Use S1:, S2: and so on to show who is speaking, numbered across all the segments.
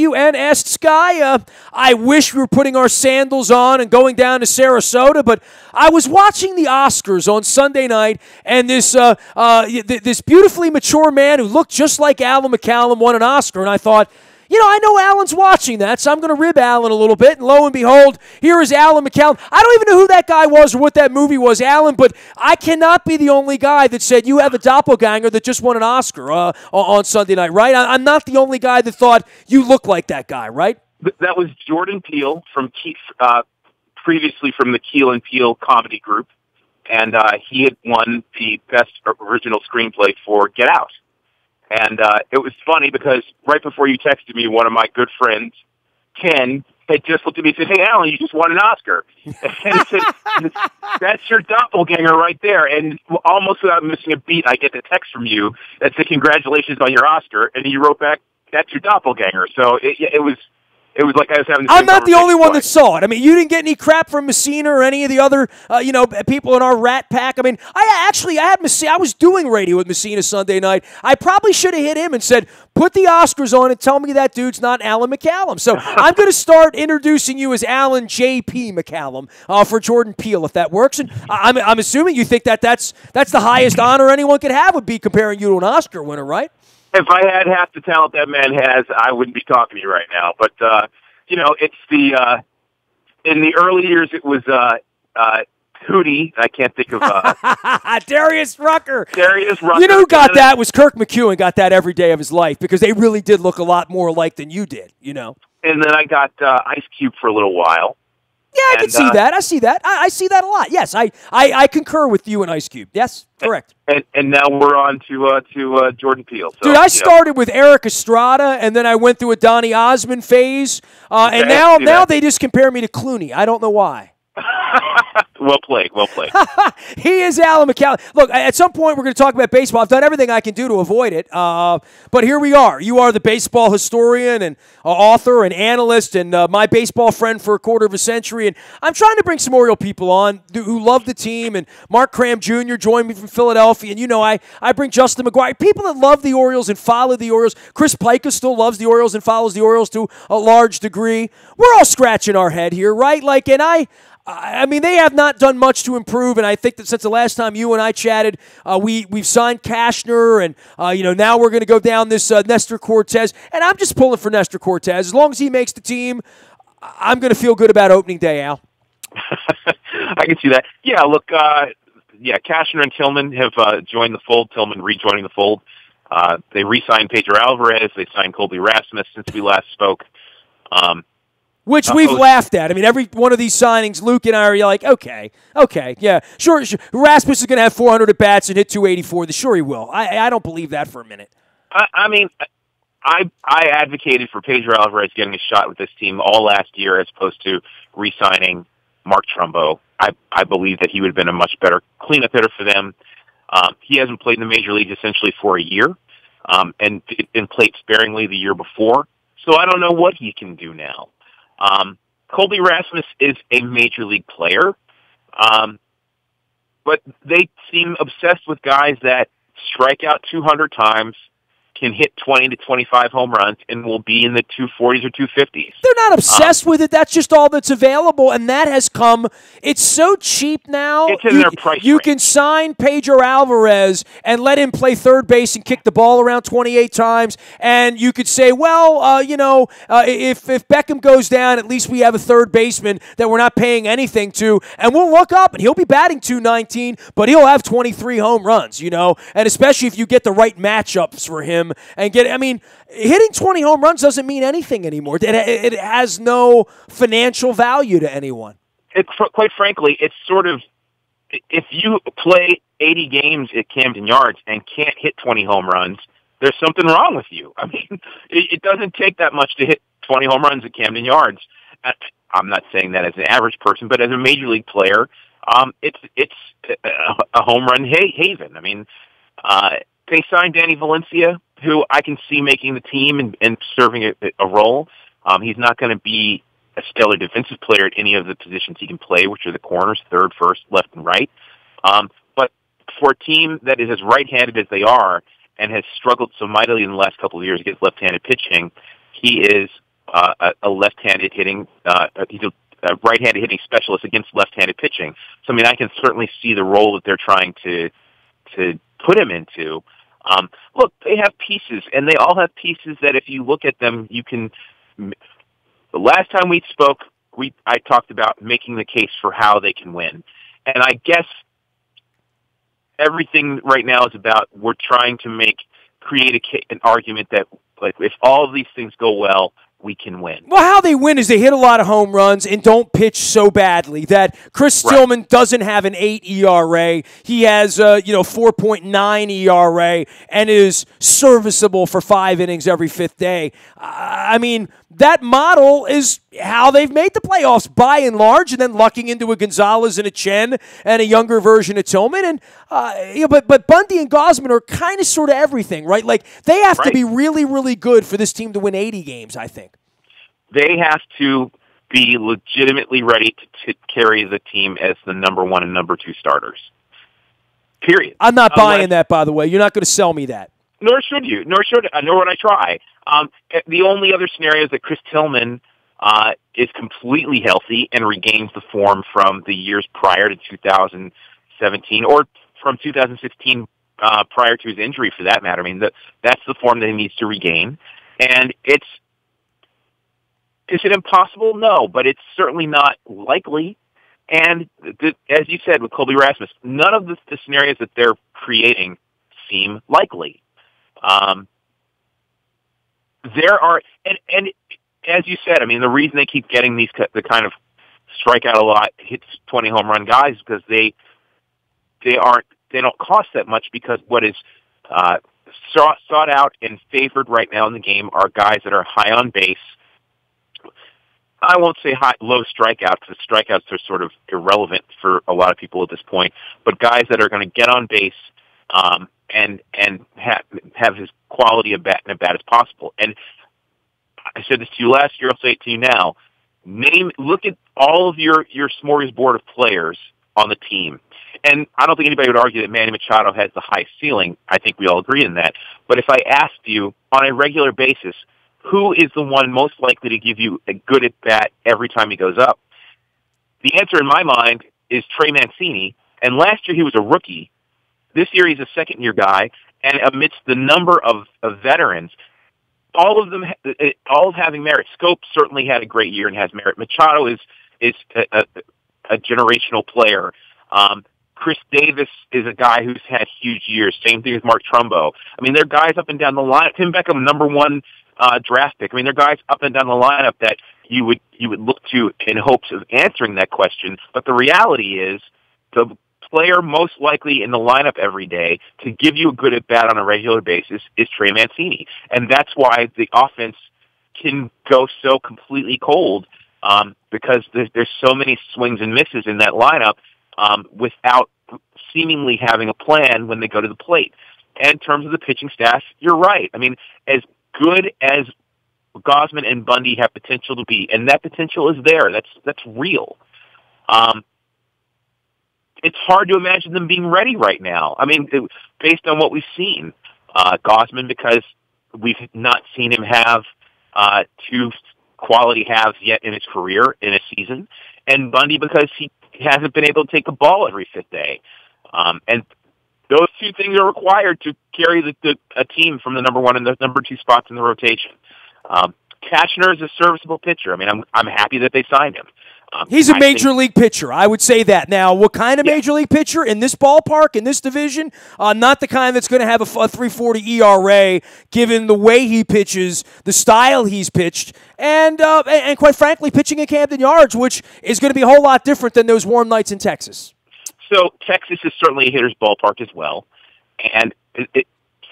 S1: WNST guy. I wish we were putting our sandals on and going down to Sarasota, but I was watching the Oscars on Sunday night, and this beautifully mature man who looked just like Alan McCallum won an Oscar, and I thought, I know Alan's watching that, so I'm going to rib Alan a little bit. And lo and behold, here is Alan McCallum. I don't even know who that guy was or what that movie was, Alan, but I cannot be the only guy that said you have a doppelganger that just won an Oscar on Sunday night, right? I'm not the only guy that thought you look like that guy, right?
S2: That was Jordan Peele from previously from the Keel and Peele comedy group, and he had won the Best Original Screenplay for Get Out. And it was funny because right before you texted me, one of my good friends, Ken, had just looked at me and said, "Hey, Alan, you just won an Oscar." And he said, "That's your doppelganger right there." And almost without missing a beat, I get a text from you that said, "Congratulations on your Oscar." And you wrote back, "That's your doppelganger." So it was like I was having.
S1: I'm not the only one that saw it. I mean, you didn't get any crap from Messina or any of the other, people in our rat pack. I mean, I was doing radio with Messina Sunday night. I probably should have hit him and said, "Put the Oscars on and tell me that dude's not Alan McCallum." So I'm going to start introducing you as Alan J.P. McCallum for Jordan Peele, if that works. And I'm assuming you think that's the highest honor anyone could have would be comparing you to an Oscar winner, right?
S2: If I had half the talent that man has, I wouldn't be talking to you right now. But, it's in the early years, it was Hootie. I can't think of...
S1: Darius Rucker.
S2: Darius Rucker.
S1: You know who got that was Kirk McEwen got that every day of his life because they really did look a lot more alike than you did, And
S2: then I got Ice Cube for a little while.
S1: Yeah, I can see that. I see that. I see that a lot. Yes, I concur with you and Ice Cube. Yes, correct.
S2: And now we're on to Jordan Peele. So,
S1: dude, I started with Eric Estrada, and then I went through a Donny Osmond phase, and now they just compare me to Clooney. I don't know why.
S2: Well played.
S1: He is Alan McCallum. Look, at some point we're going to talk about baseball. I've done everything I can do to avoid it, but here we are. You are the baseball historian and author and analyst and my baseball friend for a quarter of a century, and I'm trying to bring some Oriole people on who love the team, and Mark Cram Jr. joined me from Philadelphia, and I bring Justin McGuire, people that love the Orioles and follow the Orioles. Chris Pica still loves the Orioles and follows the Orioles to a large degree. We're all scratching our head here, right? I mean, they have not done much to improve, and I think that since the last time you and I chatted, we've signed Cashner, and now we're going to go down this Nestor Cortez, and I'm just pulling for Nestor Cortez. As long as he makes the team, I'm going to feel good about opening day, Al.
S2: I can see that. Yeah, look, Cashner and Tillman have joined the fold. Tillman rejoining the fold. They re-signed Pedro Alvarez. They signed Colby Rasmus since we last spoke.
S1: Which we've laughed at. I mean, every one of these signings, Luke and I are like, okay, yeah, sure. Rasmus is going to have 400 at-bats and hit 284. Sure he will. I don't believe that for a minute.
S2: I mean, I advocated for Pedro Alvarez getting a shot with this team all last year as opposed to re-signing Mark Trumbo. I believe that he would have been a much better cleanup hitter for them. He hasn't played in the major leagues essentially for a year and played sparingly the year before. So I don't know what he can do now. Colby Rasmus is a major league player, but they seem obsessed with guys that strike out 200 times, can hit 20 to 25 home runs, and will be in the 240s or 250s.
S1: They're not obsessed with it. That's just all that's available, and that has come. It's so cheap now.
S2: It's in their price
S1: You
S2: range.
S1: can sign Pedro Alvarez and let him play third base and kick the ball around 28 times, and you could say, well, if Beckham goes down, at least we have a third baseman that we're not paying anything to, and we'll look up, and he'll be batting .219, but he'll have 23 home runs, and especially if you get the right matchups for him. Hitting 20 home runs doesn't mean anything anymore. It has no financial value to anyone.
S2: Quite frankly, it's sort of, if you play 80 games at Camden Yards and can't hit 20 home runs, there's something wrong with you. I mean, it doesn't take that much to hit 20 home runs at Camden Yards. I'm not saying that as an average person, but as a major league player, it's a home run haven. I mean, they signed Danny Valencia, who I can see making the team and serving a role. He's not going to be a stellar defensive player at any of the positions he can play, which are the corners, third, first, left, and right. But for a team that is as right-handed as they are and has struggled so mightily in the last couple of years against left-handed pitching, he is a left-handed hitting, he's a right-handed hitting specialist against left-handed pitching. So, I mean, I can certainly see the role that they're trying to put him into. Look, they have pieces, and they all have pieces that if you look at them, you can. The last time we spoke, I talked about making the case for how they can win, and I guess everything right now is about we're trying to create an argument that, like, if all of these things go well, we can win.
S1: Well, how they win is they hit a lot of home runs and don't pitch so badly that Chris Tillman doesn't have an 8 ERA. He has 4.9 ERA and is serviceable for 5 innings every 5th day. I mean, that model is how they've made the playoffs by and large, and then lucking into a Gonzalez and a Chen and a younger version of Tillman. And but Bundy and Gausman are kind of sort of everything, right? Like, they have to be really, really good for this team to win 80 games, I think.
S2: They have to be legitimately ready to carry the team as the number 1 and number 2 starters. Period.
S1: I'm not buying that, by the way. You're not going to sell me that.
S2: Nor should you. Nor would I try. The only other scenario is that Chris Tillman is completely healthy and regains the form from the years prior to 2017 or from 2016 prior to his injury, for that matter. I mean, that's the form that he needs to regain. And is it impossible? No, but it's certainly not likely. And as you said with Colby Rasmus, none of the scenarios that they're creating seem likely. There are, and as you said, I mean, the reason they keep getting the kind of strike out a lot, hits 20 home run guys is because they don't cost that much, because what is sought out and favored right now in the game are guys that are high on base. I won't say low strikeouts, because strikeouts are sort of irrelevant for a lot of people at this point, but guys that are going to get on base and have as quality a bat as possible. And I said this to you last year, I'll say it to you now. Look at all of your smorgasbord of players on the team. And I don't think anybody would argue that Manny Machado has the highest ceiling. I think we all agree in that. But if I asked you on a regular basis, who is the one most likely to give you a good at-bat every time he goes up? The answer in my mind is Trey Mancini, and last year he was a rookie. This year he's a second-year guy, and amidst the number of veterans, all of having merit. Scope certainly had a great year and has merit. Machado is a generational player. Chris Davis is a guy who's had huge years. Same thing as Mark Trumbo. I mean, they're guys up and down the line. Tim Beckham, number 1 draft pick. I mean, they're guys up and down the lineup that you would look to in hopes of answering that question. But the reality is, the player most likely in the lineup every day to give you a good at bat on a regular basis is Trey Mancini, and that's why the offense can go so completely cold, because there's so many swings and misses in that lineup without seemingly having a plan when they go to the plate. And in terms of the pitching staff, you're right. I mean, as good as Gausman and Bundy have potential to be, and that potential is there. That's real. It's hard to imagine them being ready right now. I mean, based on what we've seen, Gausman, because we've not seen him have 2 quality halves yet in his career in a season, and Bundy because he hasn't been able to take the ball every 5th day. And those 2 things are required to carry a team from the number 1 and the number 2 spots in the rotation. Cashner is a serviceable pitcher. I mean, I'm happy that they signed him.
S1: He's a major league pitcher. I would say that. Now, what kind of major league pitcher in this ballpark, in this division? Not the kind that's going to have a 3.40 ERA, given the way he pitches, the style he's pitched, and quite frankly, pitching at Camden Yards, which is going to be a whole lot different than those warm nights in Texas.
S2: So Texas is certainly a hitter's ballpark as well. And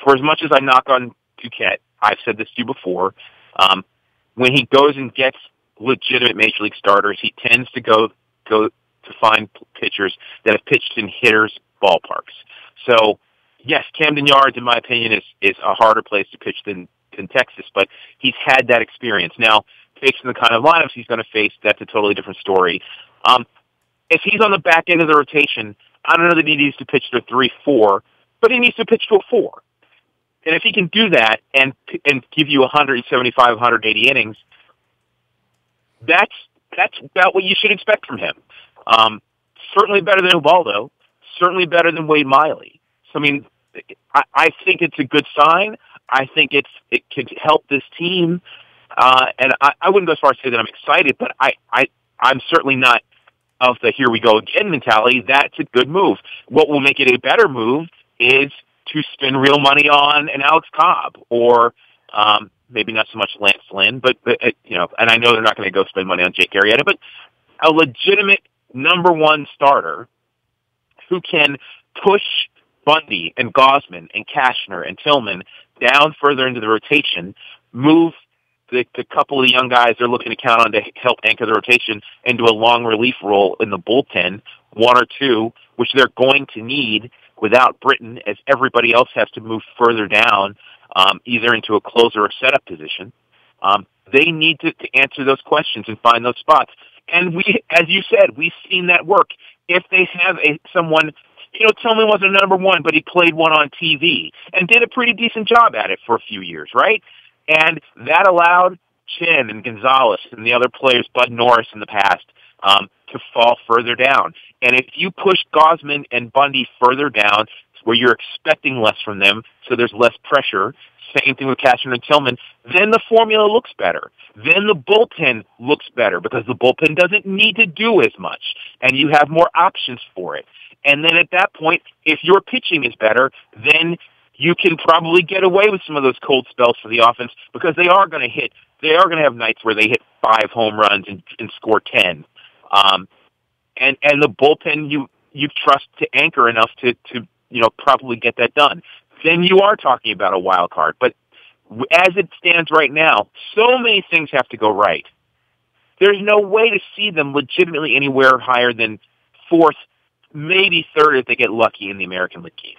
S2: for as much as I knock on Duquette, I've said this to you before, when he goes and gets legitimate major league starters, he tends to go to find pitchers that have pitched in hitters' ballparks. So, yes, Camden Yards, in my opinion, is a harder place to pitch than Texas, but he's had that experience. Now, facing the kind of lineups he's going to face, that's a totally different story. If he's on the back end of the rotation, I don't know that he needs to pitch to a 3-4, but he needs to pitch to a 4. And if he can do that and give you 175, 180 innings, that's about what you should expect from him. Certainly better than Ubaldo. Certainly better than Wade Miley. So, I mean, I think it's a good sign. I think it could help this team. And I wouldn't go as far as to say that I'm excited, but I'm certainly not of the here we go again mentality. That's a good move. What will make it a better move is to spend real money on an Alex Cobb or maybe not so much Lance Lynn, but and I know they're not going to go spend money on Jake Arrieta, but a legitimate number one starter who can push Bundy and Gausman and Cashner and Tillman down further into the rotation, move the couple of the young guys they're looking to count on to help anchor the rotation into a long relief role in the bullpen, one or two, which they're going to need without Britton, as everybody else has to move further down, either into a closer or setup position. They need to answer those questions and find those spots. And we, as you said, we've seen that work. If they have someone, Tillman wasn't a number one, but he played one on TV and did a pretty decent job at it for a few years, right? And that allowed Chin and Gonzalez and the other players, Bud Norris in the past, to fall further down. And if you push Gausman and Bundy further down, where you're expecting less from them, so there's less pressure, same thing with Cashman and Tillman, then the formula looks better. Then the bullpen looks better because the bullpen doesn't need to do as much, and you have more options for it. And then at that point, if your pitching is better, then you can probably get away with some of those cold spells for the offense because they are going to have nights where they hit 5 home runs and score 10. And the bullpen you trust to anchor enough to probably get that done. Then you are talking about a wild card. But as it stands right now, so many things have to go right. There's no way to see them legitimately anywhere higher than 4th, maybe 3rd if they get lucky in the American League East.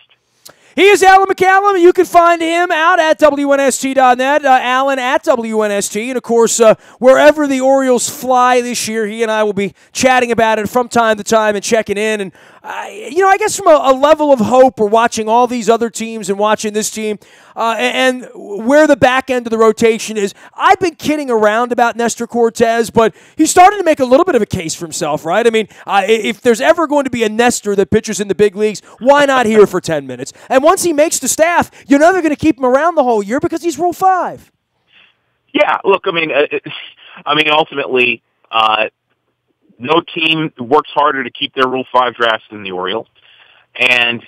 S1: He is Alan McCallum. You can find him out at WNST.net, Alan at WNST. And, of course, wherever the Orioles fly this year, he and I will be chatting about it from time to time and checking in. And, I guess from a level of hope, we're watching all these other teams and watching this team and where the back end of the rotation is. I've been kidding around about Nestor Cortez, but he's starting to make a little bit of a case for himself, right? I mean, if there's ever going to be a Nestor that pitches in the big leagues, why not here for 10 minutes? And once he makes the staff, you're never going to keep him around the whole year because he's Rule 5.
S2: Yeah, look, I mean, ultimately, no team works harder to keep their Rule 5 drafts than the Orioles. And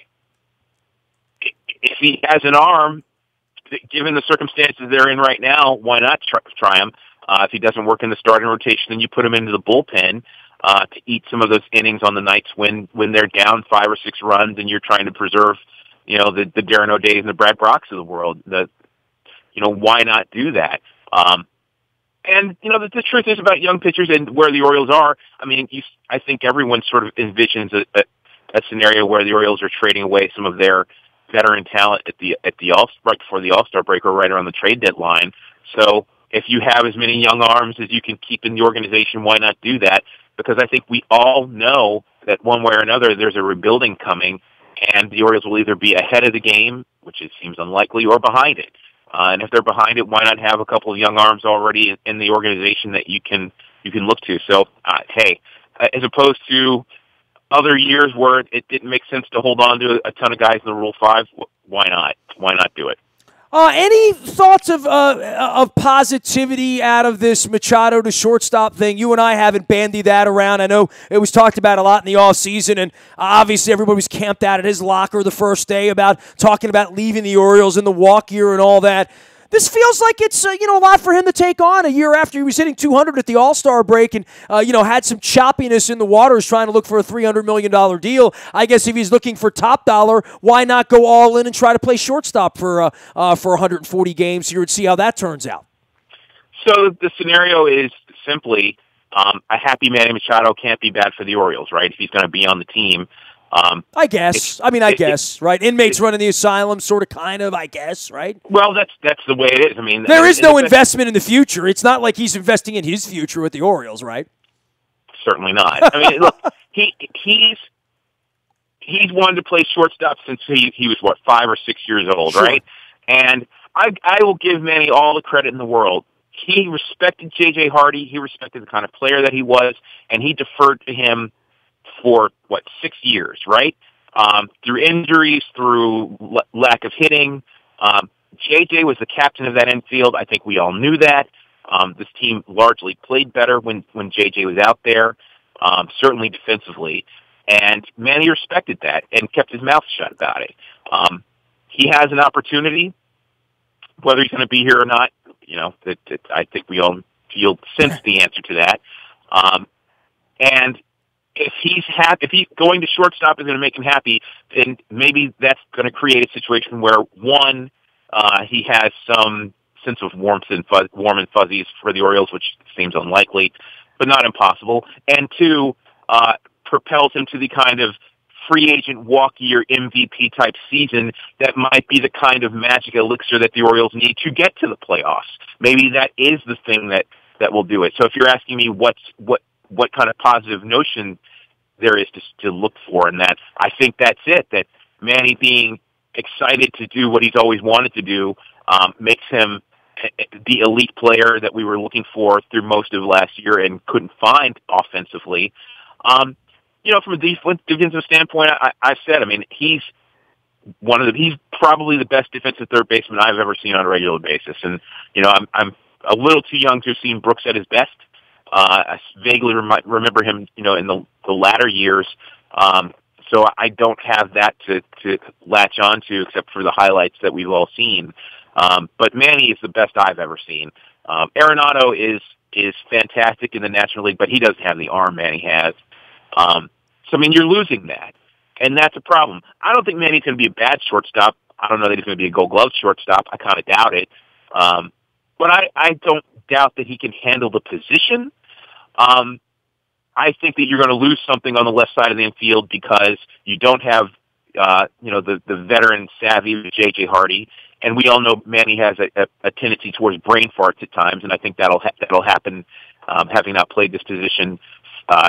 S2: if he has an arm, given the circumstances they're in right now, why not try him? If he doesn't work in the starting rotation, then you put him into the bullpen to eat some of those innings on the nights when they're down 5 or 6 runs and you're trying to preserve, the Darren O'Days and the Brad Brocks of the world. Why not do that? And the truth is about young pitchers and where the Orioles are. I mean, I think everyone sort of envisions a scenario where the Orioles are trading away some of their veteran talent right before the All-Star break or right around the trade deadline. So if you have as many young arms as you can keep in the organization, why not do that? Because I think we all know that one way or another there's a rebuilding coming, and the Orioles will either be ahead of the game, which it seems unlikely, or behind it. And if they're behind it, why not have a couple of young arms already in the organization that you can look to? So, hey, as opposed to other years where it didn't make sense to hold on to a ton of guys in the Rule 5, why not? Why not do it?
S1: Any thoughts of positivity out of this Machado to shortstop thing? You and I haven't bandied that around. I know it was talked about a lot in the offseason, and obviously everybody was camped out at his locker the first day about talking about leaving the Orioles in the walk year and all that. This feels like it's a lot for him to take on a year after he was hitting 200 at the All-Star break and had some choppiness in the waters trying to look for a $300 million deal. I guess if he's looking for top dollar, why not go all in and try to play shortstop for 140 games here and see how that turns out?
S2: So the scenario is simply a happy Manny Machado can't be bad for the Orioles, right? If he's going to be on the team.
S1: I guess. Right? Inmates running the asylum, sort of, kind of, I guess, right?
S2: Well, that's the way it is. I mean,
S1: there is no investment in the future. It's not like he's investing in his future with the Orioles, right?
S2: Certainly not. I mean, look, he's wanted to play shortstop since he was, 5 or 6 years old, sure. Right? And I will give Manny all the credit in the world he respected J.J. Hardy. He respected the kind of player that he was, and he deferred to him for, 6 years, right? Through injuries, through lack of hitting. J.J. was the captain of that infield. I think we all knew that. This team largely played better when J.J. was out there, certainly defensively. And Manny respected that and kept his mouth shut about it. He has an opportunity, whether he's going to be here or not. That I think we all feel sense the answer to that. And if he's going to shortstop is going to make him happy, then maybe that's going to create a situation where one, he has some sense of warm and fuzzies for the Orioles, which seems unlikely, but not impossible. And two, propels him to the kind of free agent walk-year MVP type season that might be the kind of magic elixir that the Orioles need to get to the playoffs. Maybe that is the thing that will do it. So if you're asking me what kind of positive notion there is to look for in that, I think that's it, that Manny being excited to do what he's always wanted to do makes him the elite player that we were looking for through most of last year and couldn't find offensively. From a defensive standpoint, I've said, he's probably the best defensive third baseman I've ever seen on a regular basis. And, I'm a little too young to have seen Brooks at his best. I vaguely remember him, in the latter years. So I don't have that to latch onto except for the highlights that we've all seen. But Manny is the best I've ever seen. Arenado is fantastic in the National League, but he doesn't have the arm Manny has. So, you're losing that, and that's a problem. I don't think Manny's going to be a bad shortstop. I don't know that he's going to be a Gold Glove shortstop. I kind of doubt it. But I don't doubt that he can handle the position. I think that you're going to lose something on the left side of the infield because you don't have, the veteran savvy of J.J. Hardy, and we all know Manny has a tendency towards brain farts at times, and I think that'll happen, having not played this position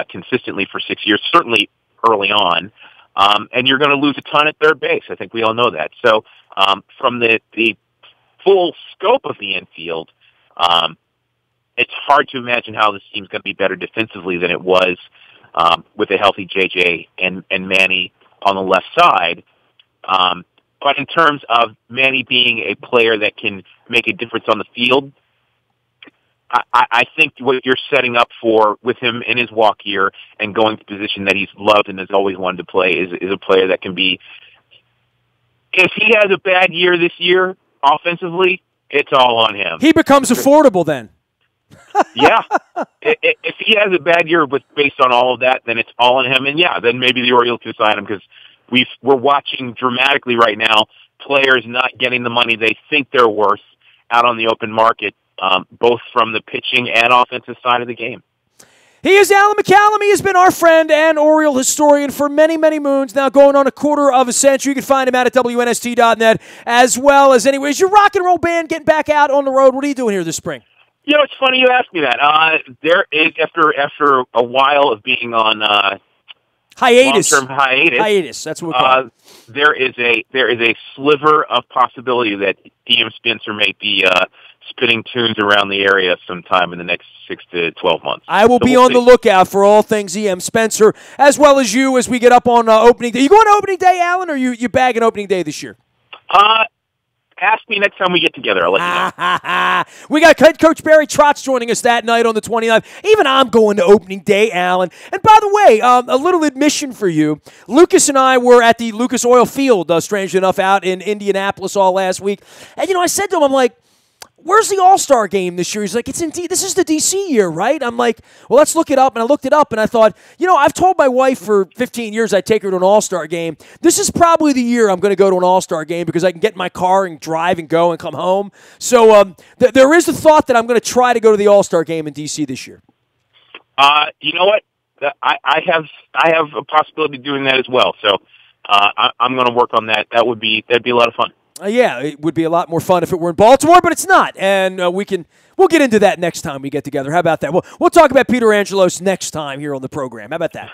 S2: consistently for 6 years, certainly early on. And you're going to lose a ton at third base. I think we all know that. So from the full scope of the infield, it's hard to imagine how this team's going to be better defensively than it was with a healthy JJ and Manny on the left side. But in terms of Manny being a player that can make a difference on the field, I think what you're setting up for with him in his walk year and going to the position that he's loved and has always wanted to play is a player that can be, if he has a bad year this year offensively, it's all on him.
S1: He becomes affordable then.
S2: Yeah. If he has a bad year based on all of that, then it's all on him. And then maybe the Orioles can sign him because we're watching dramatically right now players not getting the money they think they're worth out on the open market. Both from the pitching and offensive side of the game.
S1: He is Alan McCallum. He has been our friend and Oriole historian for many, many moons now, going on a quarter of a century. You can find him out at WNST.net as well as anywhere. Is your rock and roll band getting back out on the road? What are you doing here this spring?
S2: It's funny you asked me that. There is, after a while of being on
S1: hiatus.
S2: Long-term hiatus.
S1: That's what we call it.
S2: There is a sliver of possibility that DM Spencer may be spinning tunes around the area sometime in the next 6 to 12 months.
S1: I will be on the lookout for all things E.M. Spencer, as well as you, as we get up on opening day. You going to opening day, Alan, or you bagging opening day this year?
S2: Ask me next time we get together. I'll let you know.
S1: We got head coach Barry Trotz joining us that night on the 29th. Even I'm going to opening day, Alan. And by the way, a little admission for you. Lucas and I were at the Lucas Oil Field, strangely enough, out in Indianapolis all last week. And, I said to him, I'm like, where's the All-Star game this year? He's like, this is the D.C. year, right? I'm like, well, let's look it up. And I looked it up, and I thought, I've told my wife for 15 years I'd take her to an All-Star game. This is probably the year I'm going to go to an All-Star game because I can get in my car and drive and go and come home. So there is the thought that I'm going to try to go to the All-Star game in D.C. this year.
S2: You know what? I have a possibility of doing that as well. So I'm going to work on that. That'd be a lot of fun.
S1: Yeah, it would be a lot more fun if it were in Baltimore, but it's not. And we'll get into that next time we get together. How about that? We'll talk about Peter Angelos next time here on the program. How about that?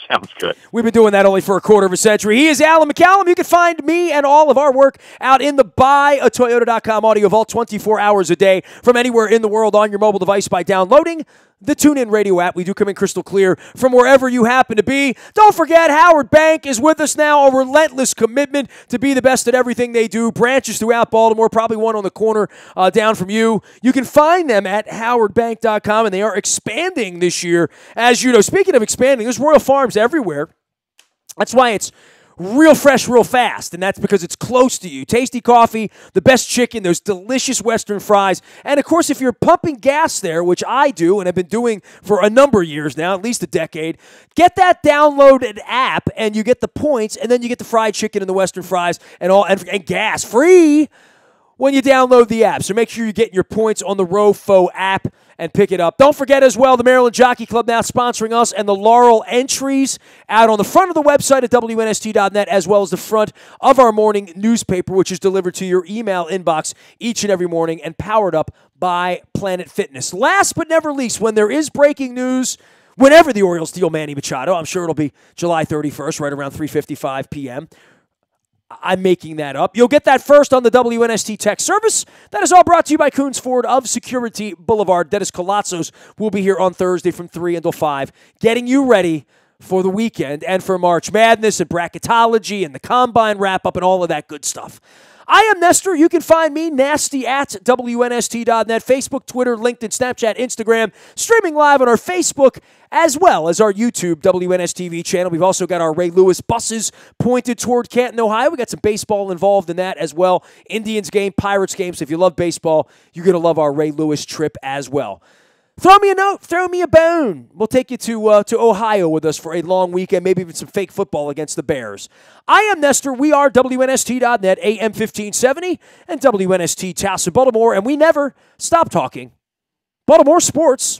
S2: Sounds good.
S1: We've been doing that only for a quarter of a century. He is Alan McCallum. You can find me and all of our work out in the buyatoyota.com audio vault 24 hours a day from anywhere in the world on your mobile device by downloading the TuneIn Radio app. We do come in crystal clear from wherever you happen to be. Don't forget, Howard Bank is with us now, a relentless commitment to be the best at everything they do. Branches throughout Baltimore, probably one on the corner down from you. You can find them at howardbank.com, and they are expanding this year. As you know, speaking of expanding, there's Royal Farms everywhere. That's why it's real fresh, real fast, and that's because it's close to you. Tasty coffee, the best chicken, those delicious Western fries, and of course, if you're pumping gas there, which I do and have been doing for a number of years now, at least a decade, get that downloaded app, and you get the points, and then you get the fried chicken and the Western fries and gas free when you download the app. So make sure you're getting your points on the ROFO app and pick it up. Don't forget as well, the Maryland Jockey Club now sponsoring us, and the Laurel entries out on the front of the website at WNST.net, as well as the front of our morning newspaper, which is delivered to your email inbox each and every morning and powered up by Planet Fitness. Last but never least, when there is breaking news, whenever the Orioles deal Manny Machado, I'm sure it'll be July 31st, right around 3:55 p.m., I'm making that up. You'll get that first on the WNST text service. That is all brought to you by Coons Ford of Security Boulevard. Dennis Colazzos will be here on Thursday from 3 until 5, getting you ready for the weekend and for March Madness and bracketology and the Combine wrap-up and all of that good stuff. I am Nestor. You can find me nasty at WNST.net, Facebook, Twitter, LinkedIn, Snapchat, Instagram, streaming live on our Facebook as well as our YouTube WNSTV channel. We've also got our Ray Lewis buses pointed toward Canton, Ohio. We got some baseball involved in that as well. Indians game, Pirates game. So if you love baseball, you're going to love our Ray Lewis trip as well. Throw me a note. Throw me a bone. We'll take you to Ohio with us for a long weekend, maybe even some fake football against the Bears. I am Nestor. We are WNST.net, AM 1570, and WNST Towson, Baltimore, and we never stop talking Baltimore sports.